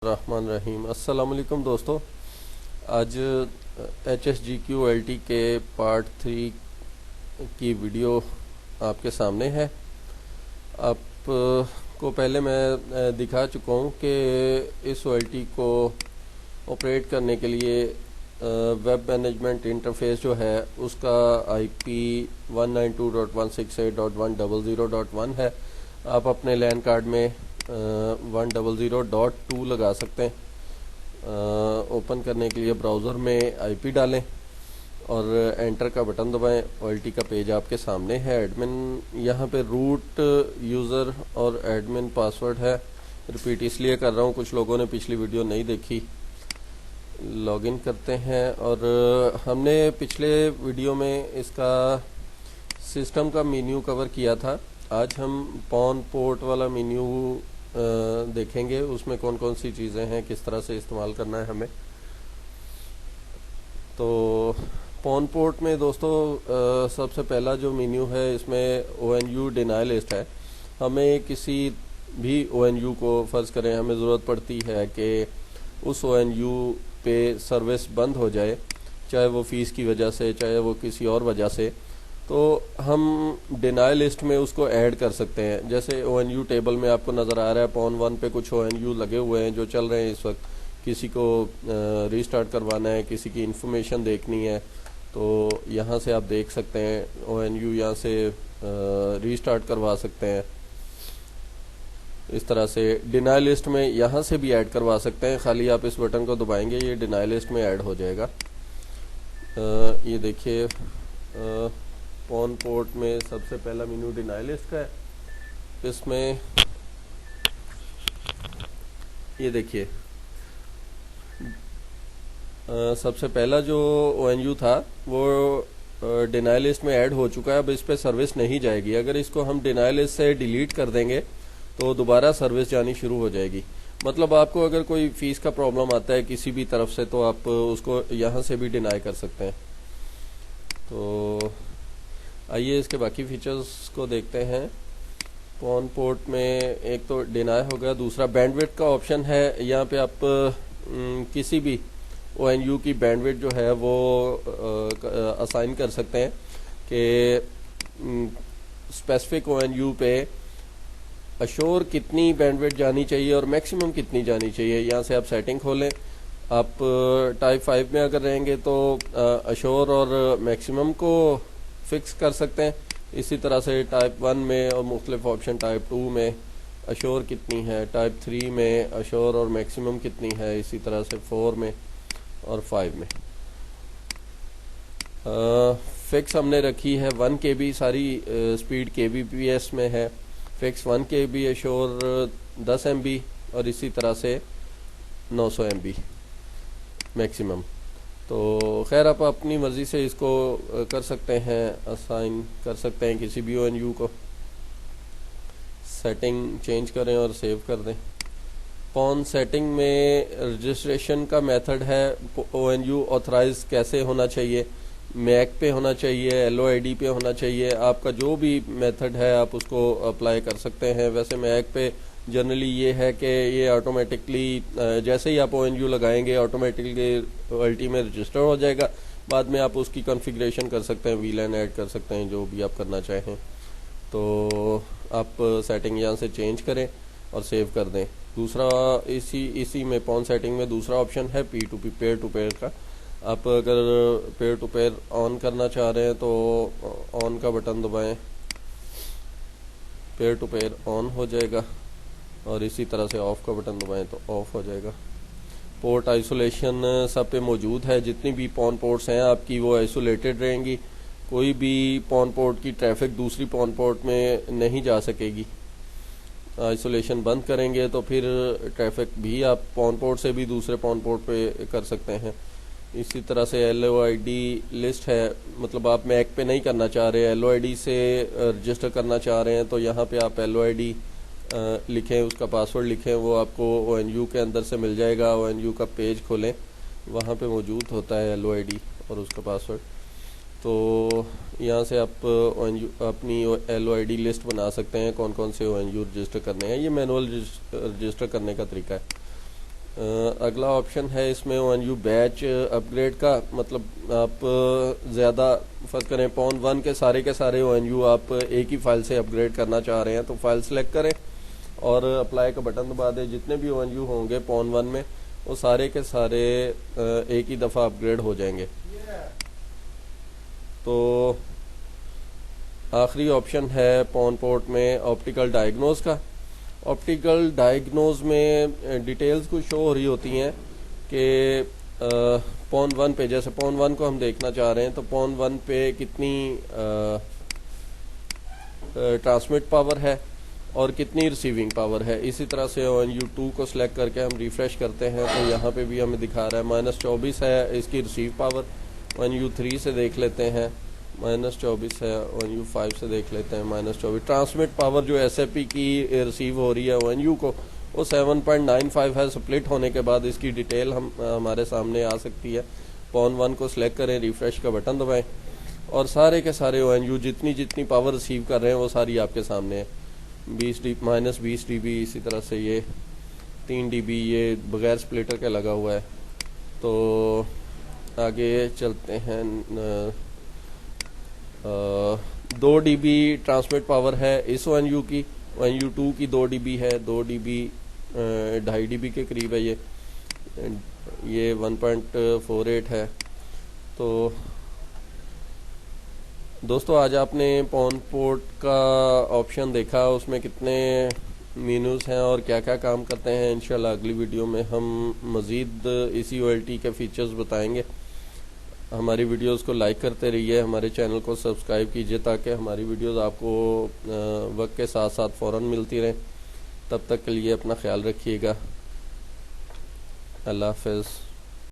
रहमान रहीम। अस्सलाम वालेकुम दोस्तों। आज HSGQLT के पार्ट 3 की वीडियो आपके सामने है। आप को पहले मैं दिखा चुका हूँ कि इस OLT को ऑपरेट करने के लिए वेब मैनेजमेंट इंटरफेस जो है उसका IP 192.168.100.1 है। आप अपने लैन कार्ड में 100.2 लगा सकते हैं। ओपन करने के लिए ब्राउज़र में IP डालें और एंटर का बटन दबाएं। OLT का पेज आपके सामने है। एडमिन यहाँ पे रूट यूज़र और एडमिन पासवर्ड है। रिपीट इसलिए कर रहा हूँ, कुछ लोगों ने पिछली वीडियो नहीं देखी। लॉगिन करते हैं और हमने पिछले वीडियो में इसका सिस्टम का मेन्यू कवर किया था। आज हम पॉन पोर्ट वाला मेन्यू देखेंगे, उसमें कौन कौन सी चीज़ें हैं, किस तरह से इस्तेमाल करना है हमें। तो पॉन पोर्ट में दोस्तों सबसे पहला जो मेन्यू है इसमें ONU डिनाई लिस्ट है। हमें किसी भी ONU को फ़र्ज़ करें हमें ज़रूरत पड़ती है कि उस ONU पे सर्विस बंद हो जाए, चाहे वो फ़ीस की वजह से चाहे वो किसी और वजह से, तो हम डिनाई लिस्ट में उसको ऐड कर सकते हैं। जैसे ONU टेबल में आपको नज़र आ रहा है पॉन 1 पे कुछ ONU लगे हुए हैं जो चल रहे हैं इस वक्त। किसी को रीस्टार्ट करवाना है, किसी की इन्फॉर्मेशन देखनी है, तो यहाँ से आप देख सकते हैं ONU यहाँ से रीस्टार्ट करवा सकते हैं। इस तरह से डिनाई लिस्ट में यहाँ से भी ऐड करवा सकते हैं। खाली आप इस बटन को दबाएंगे, ये डिनाई लिस्ट में ऐड हो जाएगा। ये देखिए पॉन पोर्ट में सबसे पहला मेन्यू डिनाई लिस्ट का है। इसमें ये देखिए सबसे पहला जो ONU था वो डिनाई लिस्ट में ऐड हो चुका है। अब इस पे सर्विस नहीं जाएगी। अगर इसको हम डिनाई लिस्ट से डिलीट कर देंगे तो दोबारा सर्विस जानी शुरू हो जाएगी। मतलब आपको अगर कोई फीस का प्रॉब्लम आता है किसी भी तरफ से तो आप उसको यहाँ से भी डिनाई कर सकते हैं। तो आइए इसके बाकी फीचर्स को देखते हैं। पॉन पोर्ट में एक तो डिनाई हो गया, दूसरा बैंडविड्थ का ऑप्शन है। यहाँ पे आप किसी भी ONU की बैंडविड्थ जो है वो असाइन कर सकते हैं कि स्पेसिफिक ONU पे अशोर कितनी बैंडविड्थ जानी चाहिए और मैक्सिमम कितनी जानी चाहिए। यहाँ से आप सेटिंग खोलें। आप टाइप 5 में अगर रहेंगे तो अशोर और मैक्सिमम को फिक्स कर सकते हैं। इसी तरह से टाइप 1 में और मुख्तलिफ ऑप्शन टाइप 2 में अशोर कितनी है, टाइप 3 में अशोर और मैक्सिमम कितनी है, इसी तरह से 4 में और 5 में। फिक्स हमने रखी है 1 KB, सारी स्पीड kbps में है। फिक्स 1 KB अशोर 10 MB और इसी तरह से 900 MB मैक्सिमम। तो खैर आप अपनी मर्ज़ी से इसको कर सकते हैं, असाइन कर सकते हैं किसी भी ONU को। सेटिंग चेंज करें और सेव कर दें। पॉन सेटिंग में रजिस्ट्रेशन का मेथड है। ONU ऑथराइज कैसे होना चाहिए, मैक पे होना चाहिए, LOID पे होना चाहिए। आपका जो भी मेथड है आप उसको अप्लाई कर सकते हैं। वैसे मैक पे जनरली ये है कि ये ऑटोमेटिकली जैसे ही आप ONU लगाएंगे ऑटोमेटिकली OLT में रजिस्टर हो जाएगा। बाद में आप उसकी कॉन्फ़िगरेशन कर सकते हैं, VLAN ऐड कर सकते हैं, जो भी आप करना चाहें। तो आप सेटिंग यहाँ से चेंज करें और सेव कर दें। दूसरा इसी में पॉन सेटिंग में दूसरा ऑप्शन है P2P पेयर टू पेयर का। आप अगर पेयर टू पेयर ऑन करना चाह रहे हैं तो ऑन का बटन दबाएं, पेयर टू पेयर ऑन हो जाएगा। और इसी तरह से ऑफ का बटन दबाएं तो ऑफ हो जाएगा। पोर्ट आइसोलेशन सब पे मौजूद है। जितनी भी पॉन पोर्ट्स हैं आपकी वो आइसोलेटेड रहेंगी। कोई भी पॉन पोर्ट की ट्रैफिक दूसरी पॉन पोर्ट में नहीं जा सकेगी। आइसोलेशन बंद करेंगे तो फिर ट्रैफिक भी आप पॉन पोर्ट से भी दूसरे पॉन पोर्ट पे कर सकते हैं। इसी तरह से LOID लिस्ट है। मतलब आप मैक पे नहीं करना चाह रहे, LOID से रजिस्टर करना चाह रहे हैं तो यहाँ पे आप LOID लिखें, उसका पासवर्ड लिखें, वो आपको ONU के अंदर से मिल जाएगा। ONU का पेज खोलें, वहाँ पे मौजूद होता है LOID और उसका पासवर्ड। तो यहाँ से आप अपनी LOID लिस्ट बना सकते हैं, कौन कौन से ONU रजिस्टर करने हैं। ये मैनुअल रजिस्टर करने का तरीका है। अगला ऑप्शन है इसमें ONU बैच अपग्रेड का, मतलब आप ज़्यादा फर्ज करें पॉन 1 के सारे ONU आप एक ही फाइल से अपग्रेड करना चाह रहे हैं तो फाइल सेलेक्ट करें और अप्लाई का बटन दबा दें। जितने भी ONU होंगे पॉन 1 में वो सारे के सारे एक ही दफ़ा अपग्रेड हो जाएंगे। तो आखिरी ऑप्शन है पॉन पोर्ट में ऑप्टिकल डायग्नोज का। ऑप्टिकल डायग्नोज में डिटेल्स कुछ शो हो रही होती हैं कि पॉन 1 पे, जैसे पॉन 1 को हम देखना चाह रहे हैं तो पॉन 1 पे कितनी ट्रांसमिट पावर है और कितनी रिसीविंग पावर है। इसी तरह से ONU 2 को सिलेक्ट करके हम रिफ्रेश करते हैं तो यहाँ पे भी हमें दिखा रहा है -24 है इसकी रिसीव पावर। ONU 3 से देख लेते हैं -24 है, ONU 5 से देख लेते हैं -24। ट्रांसमिट पावर जो SAP की रिसीव हो रही है ONU को वो 7.95 है। स्प्लिट होने के बाद इसकी डिटेल हमारे सामने आ सकती है। पॉन 1 को सिलेक्ट करें, रिफ्रेश का बटन दबाएं और सारे के सारे ONU जितनी पावर रिसीव कर रहे हैं वो सारी आपके सामने है। -20 dB, इसी तरह से ये 3 dB ये बगैर स्प्लिटर के लगा हुआ है। तो आगे चलते हैं। 2 dB ट्रांसमिट पावर है इस ONU की, ONU 2 की 2 dB है, 2 dB 2.5 dB के करीब है ये 1.48 है। तो दोस्तों आज आपने पॉन पोर्ट का ऑप्शन देखा, उसमें कितने मेनूज़ हैं और क्या क्या काम करते हैं। इंशाल्लाह अगली वीडियो में हम मज़ीद इसी OLT के फीचर्स बताएंगे। हमारी वीडियोस को लाइक करते रहिए, हमारे चैनल को सब्सक्राइब कीजिए ताकि हमारी वीडियोस आपको वक्त के साथ साथ फ़ौरन मिलती रहें। तब तक के लिए अपना ख्याल रखिएगा। अल्लाह हाफ़िज़।